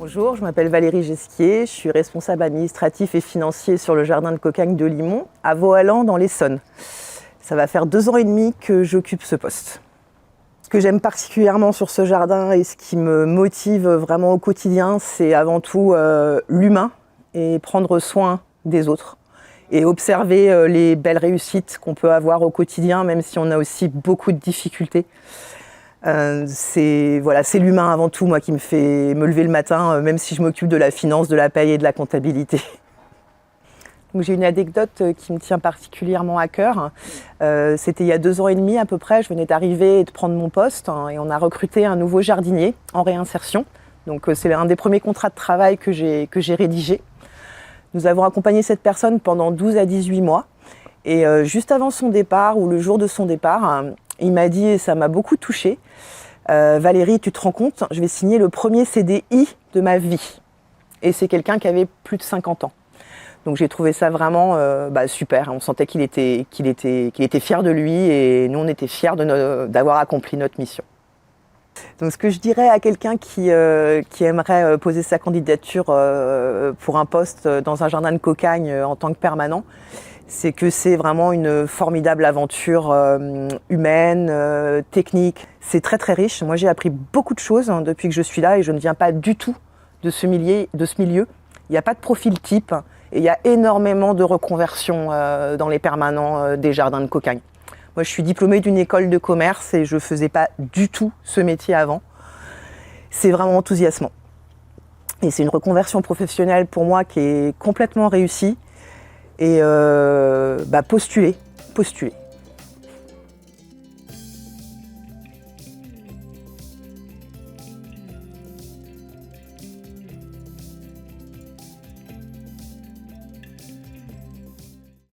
Bonjour, je m'appelle Valérie Gesquier, je suis responsable administratif et financier sur le jardin de cocagne de Limont, à Vauhallan dans l'Essonne. Ça va faire 2 ans et demi que j'occupe ce poste. Ce que j'aime particulièrement sur ce jardin et ce qui me motive vraiment au quotidien, c'est avant tout l'humain et prendre soin des autres. Et observer les belles réussites qu'on peut avoir au quotidien, même si on a aussi beaucoup de difficultés. C'est l'humain avant tout, moi, qui me fait me lever le matin, même si je m'occupe de la finance, de la paie et de la comptabilité. Donc, j'ai une anecdote qui me tient particulièrement à cœur. C'était il y a 2 ans et demi à peu près, je venais d'arriver et de prendre mon poste et on a recruté un nouveau jardinier en réinsertion. Donc c'est un des premiers contrats de travail que j'ai rédigé. Nous avons accompagné cette personne pendant 12 à 18 mois et juste avant son départ ou le jour de son départ, il m'a dit, et ça m'a beaucoup touchée, Valérie, tu te rends compte, je vais signer le premier CDI de ma vie. Et c'est quelqu'un qui avait plus de 50 ans. Donc j'ai trouvé ça vraiment super. On sentait qu'il était fier de lui et nous on était fiers d'avoir accompli notre mission. Donc ce que je dirais à quelqu'un qui aimerait poser sa candidature pour un poste dans un jardin de cocagne en tant que permanent, c'est que c'est vraiment une formidable aventure humaine, technique. C'est très très riche. Moi j'ai appris beaucoup de choses depuis que je suis là et je ne viens pas du tout de ce milieu. Il n'y a pas de profil type et il y a énormément de reconversions dans les permanents des jardins de cocagne. Moi je suis diplômée d'une école de commerce et je ne faisais pas du tout ce métier avant. C'est vraiment enthousiasmant. Et c'est une reconversion professionnelle pour moi qui est complètement réussie. Et postuler.